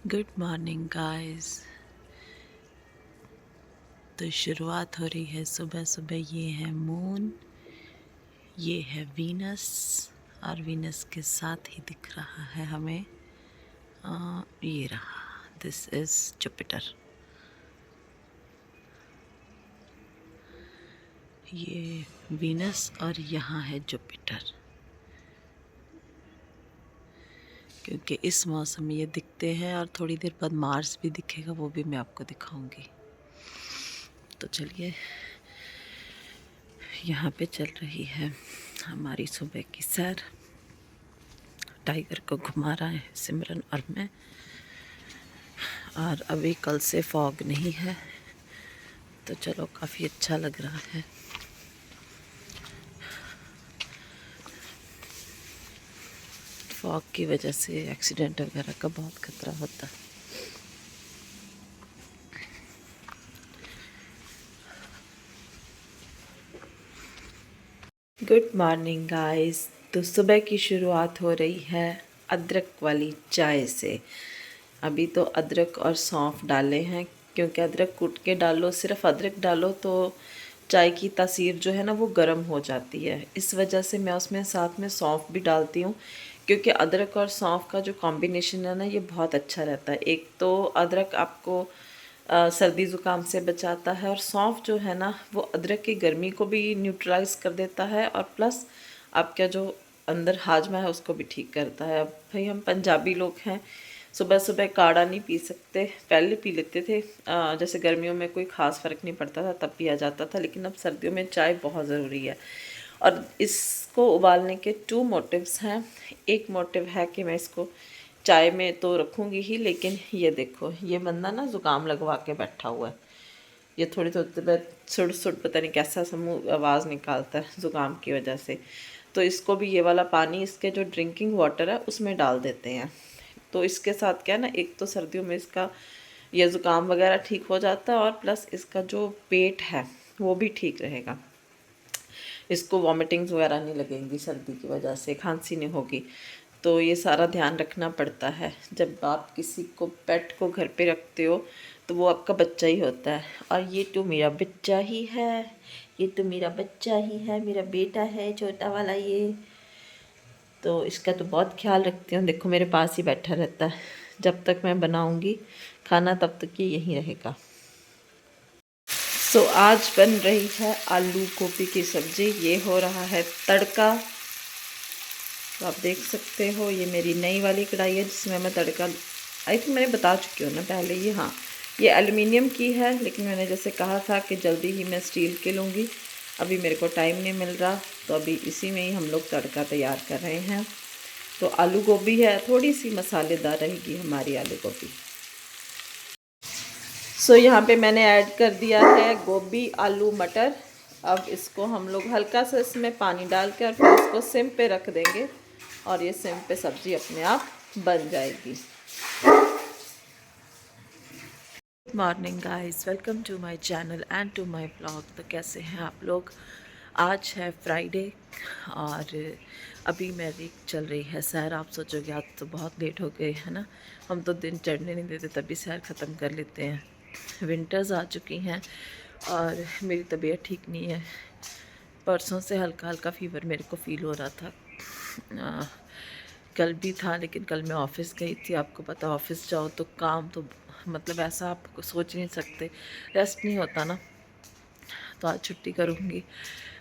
Good morning guys. तो शुरुआत हो रही है सुबह सुबह। ये है मून, ये है वीनस, और वीनस के साथ ही दिख रहा है हमें ये रहा, दिस इज़ जुपिटर। ये वीनस और यहाँ है जुपिटर। क्योंकि इस मौसम में ये दिखते हैं, और थोड़ी देर बाद मार्स भी दिखेगा, वो भी मैं आपको दिखाऊंगी। तो चलिए, यहाँ पे चल रही है हमारी सुबह की सैर। टाइगर को घुमा रहा है सिमरन और मैं। और अभी कल से फॉग नहीं है, तो चलो काफ़ी अच्छा लग रहा है। फॉग की वजह से एक्सीडेंट वगैरह का बहुत खतरा होता है। Good morning guys. तो सुबह की शुरुआत हो रही है अदरक वाली चाय से। अभी तो अदरक और सौंफ डाले हैं, क्योंकि अदरक कूट के डालो, सिर्फ अदरक डालो तो चाय की तासीर जो है ना वो गर्म हो जाती है। इस वजह से मैं उसमें साथ में सौंफ भी डालती हूँ, क्योंकि अदरक और सौंफ का जो कॉम्बिनेशन है ना ये बहुत अच्छा रहता है। एक तो अदरक आपको सर्दी ज़ुकाम से बचाता है, और सौंफ जो है ना वो अदरक की गर्मी को भी न्यूट्रलाइज कर देता है, और प्लस आपका जो अंदर हाजमा है उसको भी ठीक करता है। अब भाई हम पंजाबी लोग हैं, सुबह सुबह काढ़ा नहीं पी सकते। पहले पी लेते थे, जैसे गर्मियों में कोई ख़ास फ़र्क नहीं पड़ता था तब पिया जाता था, लेकिन अब सर्दियों में चाय बहुत ज़रूरी है। और इसको उबालने के 2 मोटिव्स हैं। एक मोटिव है कि मैं इसको चाय में तो रखूँगी ही, लेकिन ये देखो, ये बंदा ना ज़ुकाम लगवा के बैठा हुआ है। ये थोड़ी थोड़ी देर सुड़ सुड़ पता नहीं कैसा समूह आवाज़ निकालता है ज़ुकाम की वजह से। तो इसको भी ये वाला पानी, इसके जो ड्रिंकिंग वाटर है उसमें डाल देते हैं। तो इसके साथ क्या है ना, एक तो सर्दियों में इसका ये ज़ुकाम वगैरह ठीक हो जाता है, और प्लस इसका जो पेट है वो भी ठीक रहेगा। इसको वॉमिटिंग्स वगैरह नहीं लगेंगी सर्दी की वजह से, खांसी नहीं होगी। तो ये सारा ध्यान रखना पड़ता है। जब आप किसी को पेट को घर पे रखते हो तो वो आपका बच्चा ही होता है। और ये तो मेरा बच्चा ही है, ये तो मेरा बच्चा ही है, मेरा बेटा है छोटा वाला ये। तो इसका तो बहुत ख्याल रखती हूँ। देखो मेरे पास ही बैठा रहता है, जब तक मैं बनाऊँगी खाना तब तक ये यहीं रहेगा। आज बन रही है आलू गोभी की सब्ज़ी। ये हो रहा है तड़का। तो आप देख सकते हो ये मेरी नई वाली कढ़ाई है जिसमें मैं तड़का, आई थिंक मैंने बता चुकी हूँ ना पहले। ये हाँ, ये एल्युमिनियम की है, लेकिन मैंने जैसे कहा था कि जल्दी ही मैं स्टील की लूँगी। अभी मेरे को टाइम नहीं मिल रहा, तो अभी इसी में ही हम लोग तड़का तैयार कर रहे हैं। तो आलू गोभी है, थोड़ी सी मसालेदार रहेगी हमारी आलू गोभी। यहाँ पे मैंने ऐड कर दिया है गोभी, आलू, मटर। अब इसको हम लोग हल्का सा इसमें पानी डाल के और फिर इसको सिम पे रख देंगे, और ये सिम पे सब्ज़ी अपने आप बन जाएगी। Good morning guys, welcome to my channel and to my blog. तो कैसे हैं आप लोग? आज है फ्राइडे, और अभी मेरी चल रही है सैर। आप सोचोगे आज तो बहुत लेट हो गए है ना, हम तो दिन चढ़ने नहीं देते तभी सैर ख़त्म कर लेते हैं। विंटर्स आ चुकी हैं और मेरी तबीयत ठीक नहीं है। परसों से हल्का हल्का फ़ीवर मेरे को फ़ील हो रहा था। कल भी था, लेकिन कल मैं ऑफ़िस गई थी। आपको पता, ऑफ़िस जाओ तो काम तो मतलब ऐसा आप सोच नहीं सकते, रेस्ट नहीं होता ना। तो आज छुट्टी करूँगी,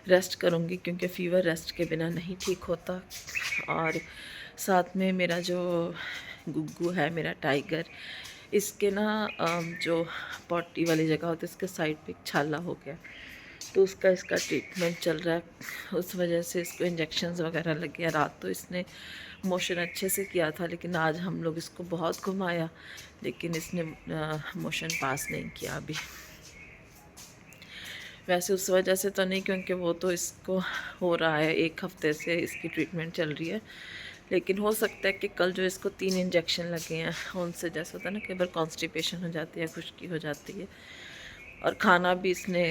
रेस्ट करूँगी, क्योंकि फ़ीवर रेस्ट के बिना नहीं ठीक होता। और साथ में मेरा जो गुग्गू है, मेरा टाइगर, इसके ना जो पॉटी वाली जगह होती है इसके साइड पे एक छाला हो गया, तो उसका इसका ट्रीटमेंट चल रहा है। उस वजह से इसको इंजेक्शंस वगैरह लग गया। रात तो इसने मोशन अच्छे से किया था, लेकिन आज हम लोग इसको बहुत घुमाया, लेकिन इसने मोशन पास नहीं किया अभी। वैसे उस वजह से तो नहीं, क्योंकि वो तो इसको हो रहा है, 1 हफ्ते से इसकी ट्रीटमेंट चल रही है। लेकिन हो सकता है कि कल जो इसको 3 इंजेक्शन लगे हैं उनसे जैसा होता है ना, कई बार कॉन्स्टिपेशन हो जाती है, खुश्की हो जाती है। और खाना भी इसने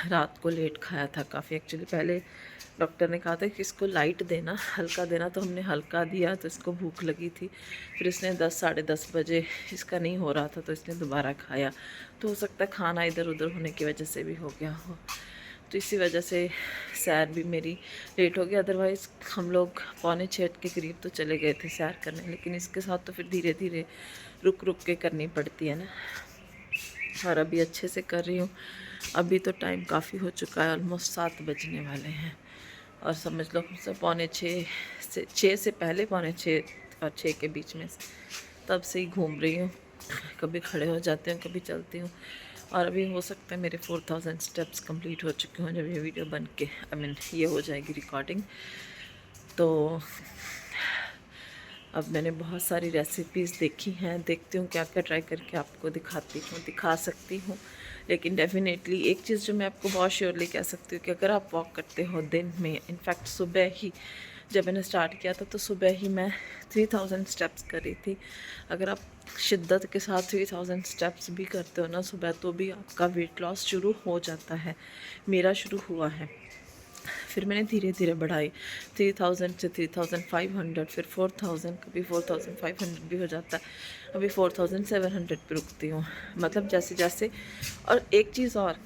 रात को लेट खाया था काफ़ी। एक्चुअली पहले डॉक्टर ने कहा था कि इसको लाइट देना, हल्का देना, तो हमने हल्का दिया तो इसको भूख लगी थी। फिर इसने 10 साढ़े 10 बजे, इसका नहीं हो रहा था तो इसने दोबारा खाया। तो हो सकता है खाना इधर उधर होने की वजह से भी हो गया हो, तो इसी वजह से सैर भी मेरी लेट हो गया। अदरवाइज़ हम लोग 5:45 के करीब तो चले गए थे सैर करने, लेकिन इसके साथ तो फिर धीरे धीरे रुक रुक के करनी पड़ती है ना। और अभी अच्छे से कर रही हूँ। अभी तो टाइम काफ़ी हो चुका है, ऑलमोस्ट 7 बजने वाले हैं, और समझ लो मुझसे 5:45 से 6 से पहले 5:45 और 6 के बीच में तब से ही घूम रही हूँ। कभी खड़े हो जाते हैं, कभी चलती हूँ। और अभी हो सकता है मेरे 4000 स्टेप्स कंप्लीट हो चुके हों जब ये वीडियो बन के ये हो जाएगी रिकॉर्डिंग। तो अब मैंने बहुत सारी रेसिपीज़ देखी हैं, देखती हूँ क्या क्या ट्राई करके आपको दिखा सकती हूँ। लेकिन डेफिनेटली एक चीज़ जो मैं आपको बहुत श्योरली कह सकती हूँ कि अगर आप वॉक करते हो दिन में, इनफैक्ट सुबह ही जब मैंने स्टार्ट किया था तो सुबह ही मैं 3000 स्टेप्स कर रही थी। अगर आप शिद्दत के साथ 3000 स्टेप्स भी करते हो ना सुबह, तो भी आपका वेट लॉस शुरू हो जाता है। मेरा शुरू हुआ है, फिर मैंने धीरे धीरे बढ़ाई 3000 से 3500, फिर 4000, कभी 4500 भी हो जाता है, अभी 4700 पे रुकती हूँ। मतलब जैसे जैसे। और एक चीज़ और,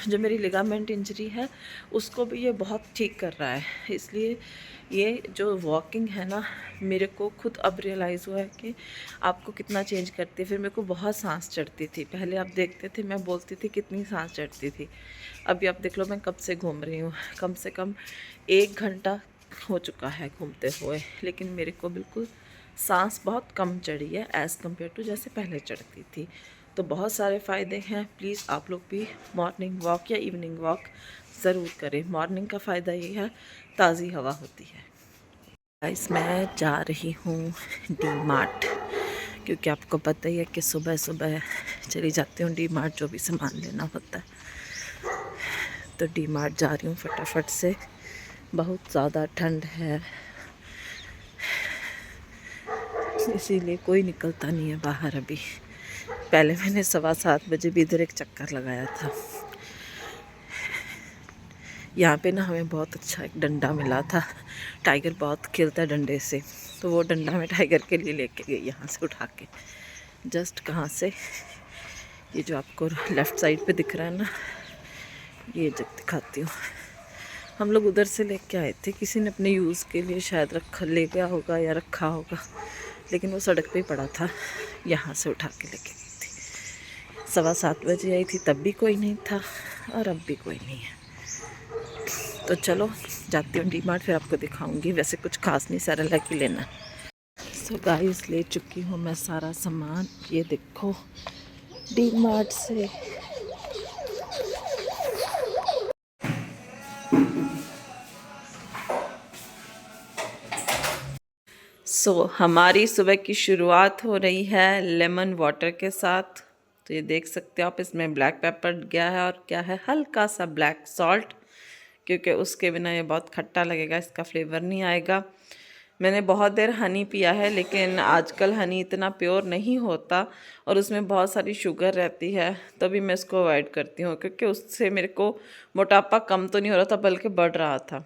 जो मेरी लिगामेंट इंजरी है उसको भी ये बहुत ठीक कर रहा है। इसलिए ये जो वॉकिंग है ना, मेरे को खुद अब रियलाइज़ हुआ है कि आपको कितना चेंज करती है। फिर मेरे को बहुत सांस चढ़ती थी, पहले आप देखते थे मैं बोलती थी कितनी सांस चढ़ती थी। अभी आप देख लो मैं कब से घूम रही हूँ, कम से कम 1 घंटा हो चुका है घूमते हुए, लेकिन मेरे को बिल्कुल सांस बहुत कम चढ़ी है एज़ कम्पेयर टू जैसे पहले चढ़ती थी। तो बहुत सारे फ़ायदे हैं। प्लीज़ आप लोग भी मॉर्निंग वॉक या इवनिंग वॉक ज़रूर करें। मॉर्निंग का फ़ायदा ये है, ताज़ी हवा होती है। गाइस मैं जा रही हूँ डी मार्ट, क्योंकि आपको पता ही है कि सुबह सुबह चली जाती हूँ डी मार्ट जो भी सामान लेना होता है। तो डी मार्ट जा रही हूँ फटाफट से, बहुत ज़्यादा ठंड है इसीलिए कोई निकलता नहीं है बाहर अभी। पहले मैंने 7:15 बजे भी इधर एक चक्कर लगाया था। यहाँ पे ना हमें बहुत अच्छा एक डंडा मिला था, टाइगर बहुत खेलता है डंडे से, तो वो डंडा मैं टाइगर के लिए लेके गई यहाँ से उठा के। जस्ट कहाँ से, ये जो आपको लेफ़्ट साइड पे दिख रहा है ना, ये जग दिखाती हूँ। हम लोग उधर से लेके आए थे, किसी ने अपने यूज़ के लिए शायद ले गया होगा या रखा होगा, लेकिन वो सड़क पे ही पड़ा था, यहाँ से उठा के लेके गई थी। 7:15 बजे आई थी, तब भी कोई नहीं था और अब भी कोई नहीं है। तो चलो जाती हूँ डी मार्ट, फिर आपको दिखाऊंगी। वैसे कुछ खास नहीं, सारा लाके लेना। सो गाइस ले चुकी हूँ मैं सारा सामान, ये देखो डी मार्ट से। हमारी सुबह की शुरुआत हो रही है लेमन वाटर के साथ। तो ये देख सकते हो आप, इसमें ब्लैक पेपर गया है और क्या है, हल्का सा ब्लैक सॉल्ट, क्योंकि उसके बिना ये बहुत खट्टा लगेगा, इसका फ्लेवर नहीं आएगा। मैंने बहुत देर हनी पिया है, लेकिन आजकल हनी इतना प्योर नहीं होता और उसमें बहुत सारी शुगर रहती है, तभी मैं इसको अवॉइड करती हूँ, क्योंकि उससे मेरे को मोटापा कम तो नहीं हो रहा था बल्कि बढ़ रहा था।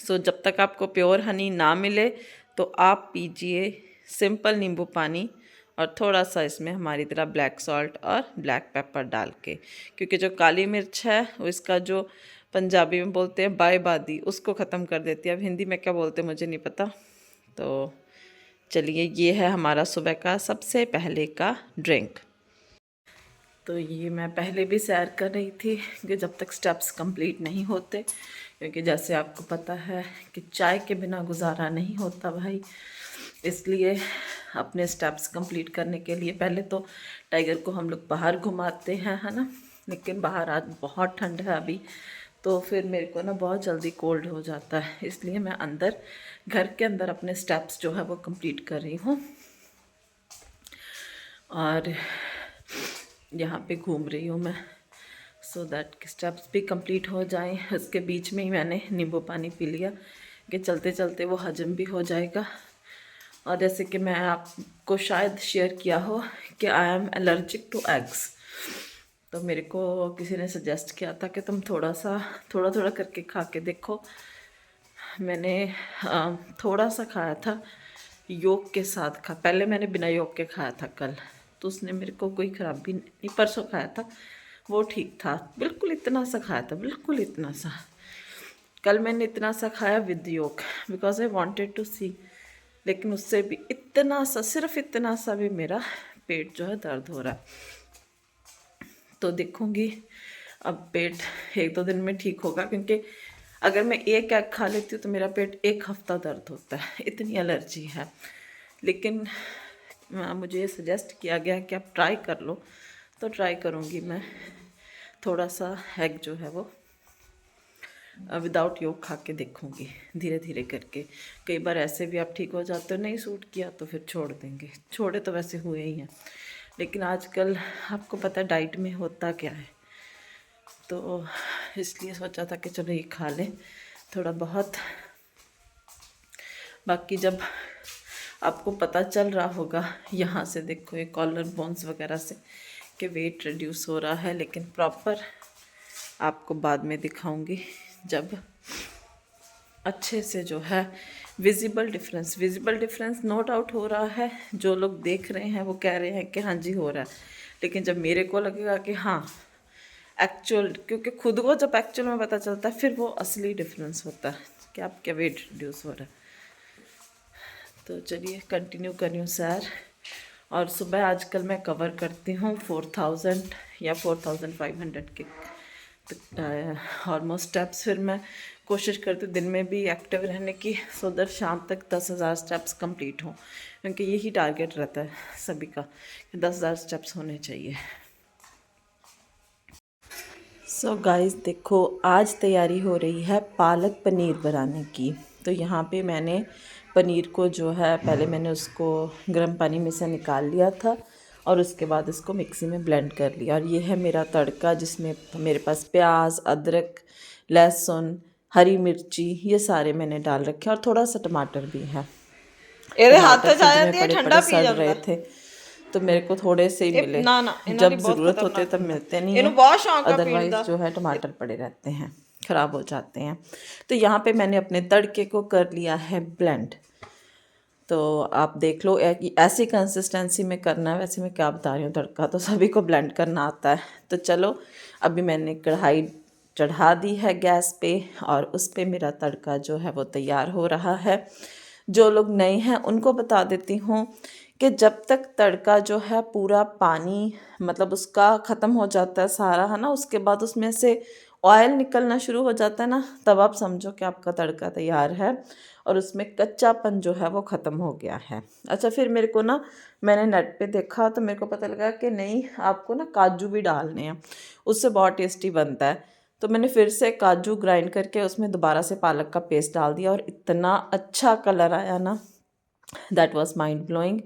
जब तक आपको प्योर हनी ना मिले तो आप पीजिए सिंपल नींबू पानी और थोड़ा सा इसमें हमारी तरह ब्लैक सॉल्ट और ब्लैक पेपर डाल के, क्योंकि जो काली मिर्च है वो इसका जो पंजाबी में बोलते हैं बायबादी, उसको ख़त्म कर देती है। अब हिंदी में क्या बोलते हैं मुझे नहीं पता। तो चलिए, ये है हमारा सुबह का सबसे पहले का ड्रिंक। तो ये मैं पहले भी सैर कर रही थी कि जब तक स्टेप्स कंप्लीट नहीं होते, क्योंकि जैसे आपको पता है कि चाय के बिना गुजारा नहीं होता भाई। इसलिए अपने स्टेप्स कंप्लीट करने के लिए पहले तो टाइगर को हम लोग बाहर घुमाते हैं, है ना, लेकिन बाहर आज बहुत ठंड है अभी, तो फिर मेरे को ना बहुत जल्दी कोल्ड हो जाता है, इसलिए मैं अंदर घर के अंदर अपने स्टेप्स जो है वो कंप्लीट कर रही हूँ और यहाँ पे घूम रही हूँ मैं, सो दैट स्टेप्स भी कंप्लीट हो जाएं। उसके बीच में ही मैंने नींबू पानी पी लिया कि चलते चलते वो हजम भी हो जाएगा। और जैसे कि मैं आपको शायद शेयर किया हो कि I am allergic to eggs, तो मेरे को किसी ने सजेस्ट किया था कि तुम थोड़ा थोड़ा करके खा के देखो मैंने थोड़ा सा खाया था योग के साथ पहले मैंने बिना योग के खाया था कल, तो उसने मेरे को कोई ख़राबी नहीं, परसों खाया था वो ठीक था, बिल्कुल इतना सा खाया था, बिल्कुल इतना सा। कल मैंने इतना सा खाया विद योग बिकॉज आई वांटेड टू सी, लेकिन उससे भी इतना सा, सिर्फ इतना सा भी मेरा पेट जो है दर्द हो रहा है। तो देखूँगी अब पेट 1-2 दिन में ठीक होगा, क्योंकि अगर मैं एक एग खा लेती हूँ तो मेरा पेट 1 हफ्ता दर्द होता है, इतनी एलर्जी है। लेकिन मुझे सजेस्ट किया गया कि आप ट्राई कर लो, तो ट्राई करूँगी मैं थोड़ा सा एग जो है वो विदाउट योग खा के देखूँगी, धीरे धीरे करके। कई बार ऐसे भी आप ठीक हो जाते हो, नहीं सूट किया तो फिर छोड़ देंगे, छोड़े तो वैसे हुए ही हैं। लेकिन आजकल आपको पता है डाइट में होता क्या है, तो इसलिए सोचा था कि चलो ये खा लें थोड़ा बहुत। बाकी जब आपको पता चल रहा होगा, यहाँ से देखो ये कॉलर बोन्स वगैरह से कि वेट रिड्यूस हो रहा है, लेकिन प्रॉपर आपको बाद में दिखाऊंगी जब अच्छे से जो है विजिबल डिफरेंस नो डाउट हो रहा है। जो लोग देख रहे हैं वो कह रहे हैं कि हाँ जी हो रहा है, लेकिन जब मेरे को लगेगा कि हाँ एक्चुअल, क्योंकि खुद को जब एक्चुअल में पता चलता है फिर वो असली डिफरेंस होता है कि आप क्या वेट रिड्यूस हो रहा है। तो चलिए कंटिन्यू करियो सैर। और सुबह आजकल मैं कवर करती हूँ 4000 या 4500 के ऑलमोस्ट स्टेप्स। फिर मैं कोशिश करती हूँ दिन में भी एक्टिव रहने की, सो दैट शाम तक 10,000 स्टेप्स कंप्लीट हों, क्योंकि यही टारगेट रहता है सभी का कि 10,000 स्टेप्स होने चाहिए। सो गाइस देखो, आज तैयारी हो रही है पालक पनीर बनाने की। तो यहाँ पे मैंने पनीर को जो है पहले मैंने उसको गर्म पानी में से निकाल लिया था और उसके बाद इसको मिक्सी में ब्लेंड कर लिया। और ये है मेरा तड़का, जिसमें मेरे पास प्याज, अदरक, लहसुन, हरी मिर्ची ये सारे मैंने डाल रखे और थोड़ा सा टमाटर भी है। टमाटर फ्रिज में पड़े पड़े सड़ रहे थे तो मेरे को थोड़े से ही मिले, जब ज़रूरत होती है तब मिलते नहीं हैं, अदरवाइज़ जो है टमाटर पड़े रहते हैं, ख़राब हो जाते हैं। तो यहाँ पे मैंने अपने तड़के को कर लिया है ब्लेंड। तो आप देख लो ऐसी कंसिस्टेंसी में करना है, वैसे मैं क्या बता रही हूँ, तड़का तो सभी को ब्लेंड करना आता है। तो चलो अभी मैंने कढ़ाई चढ़ा दी है गैस पे और उस पे मेरा तड़का जो है वो तैयार हो रहा है। जो लोग नए हैं उनको बता देती हूँ कि जब तक तड़का जो है पूरा पानी मतलब उसका ख़त्म हो जाता है सारा, है ना, उसके बाद उसमें से ऑयल निकलना शुरू हो जाता है ना, तब आप समझो कि आपका तड़का तैयार है और उसमें कच्चापन जो है वो ख़त्म हो गया है। अच्छा, फिर मेरे को ना, मैंने नेट पे देखा तो मेरे को पता लगा कि नहीं, आपको ना काजू भी डालने हैं, उससे बहुत टेस्टी बनता है। तो मैंने फिर से काजू ग्राइंड करके उसमें दोबारा से पालक का पेस्ट डाल दिया और इतना अच्छा कलर आया ना, दैट वाज माइंड ब्लोइंग।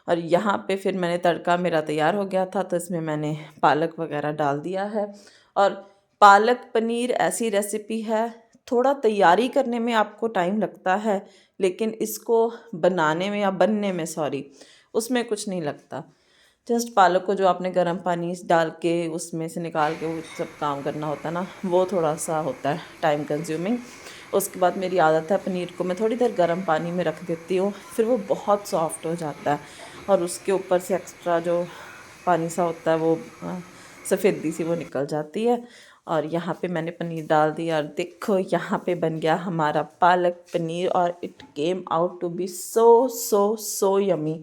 और यहाँ पे फिर मैंने तड़का मेरा तैयार हो गया था तो इसमें मैंने पालक वगैरह डाल दिया है। और पालक पनीर ऐसी रेसिपी है, थोड़ा तैयारी करने में आपको टाइम लगता है, लेकिन इसको बनाने में या बनने में सॉरी उसमें कुछ नहीं लगता। जस्ट पालक को जो आपने गर्म पानी डाल के उसमें से निकाल के वो सब काम करना होता है ना, वो थोड़ा सा होता है टाइम कंज्यूमिंग। उसके बाद मेरी आदत है पनीर को मैं थोड़ी देर गर्म पानी में रख देती हूँ, फिर वो बहुत सॉफ्ट हो जाता है और उसके ऊपर से एक्स्ट्रा जो पानी सा होता है वो सफ़ेदी सी वो निकल जाती है। और यहाँ पे मैंने पनीर डाल दिया और देखो यहाँ पे बन गया हमारा पालक पनीर और it came out to be so so so yummy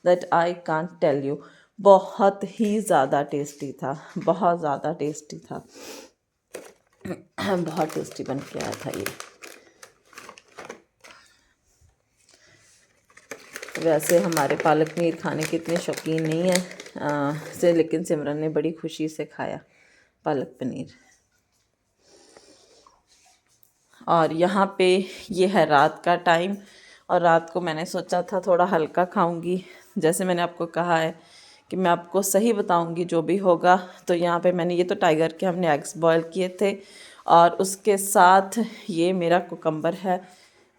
that I can't tell you. बहुत ही ज़्यादा टेस्टी था, बहुत ज़्यादा टेस्टी था, बहुत टेस्टी बन के आया था ये। वैसे हमारे पालक पनीर खाने के इतने शौकीन नहीं है लेकिन सिमरन ने बड़ी खुशी से खाया पालक पनीर। और यहाँ पे ये है रात का टाइम और रात को मैंने सोचा था थोड़ा हल्का खाऊंगी। जैसे मैंने आपको कहा है कि मैं आपको सही बताऊंगी जो भी होगा। तो यहाँ पे मैंने ये तो टाइगर के हमने एग्स बॉयल किए थे और उसके साथ ये मेरा कुकम्बर है,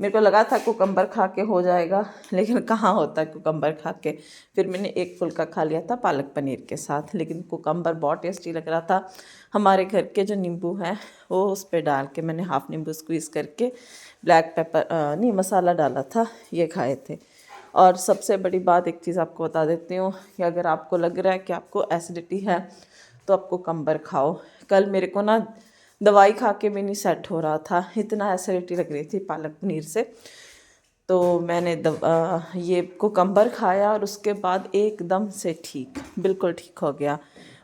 मेरे को लगा था कुकम्बर खा के हो जाएगा, लेकिन कहाँ होता है कुकम्बर खा के। फिर मैंने एक फुल्का खा लिया था पालक पनीर के साथ, लेकिन कुकम्बर बहुत टेस्टी लग रहा था। हमारे घर के जो नींबू हैं वो उस पर डाल के मैंने हाफ़ नींबू स्क्वीज़ करके ब्लैक पेपर नहीं मसाला डाला था, ये खाए थे। और सबसे बड़ी बात एक चीज़ आपको बता देती हूँ कि अगर आपको लग रहा है कि आपको एसिडिटी है तो आप कुकम्बर खाओ। कल मेरे को ना दवाई खा के भी नहीं सेट हो रहा था, इतना एसिडिटी लग रही थी पालक पनीर से। तो मैंने ये कुकम्बर खाया और उसके बाद एकदम से बिल्कुल ठीक हो गया।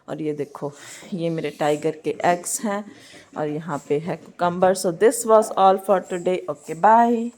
और ये देखो, ये मेरे टाइगर के एग्स हैं और यहाँ पे है cucumber. So this was all for today. Okay bye.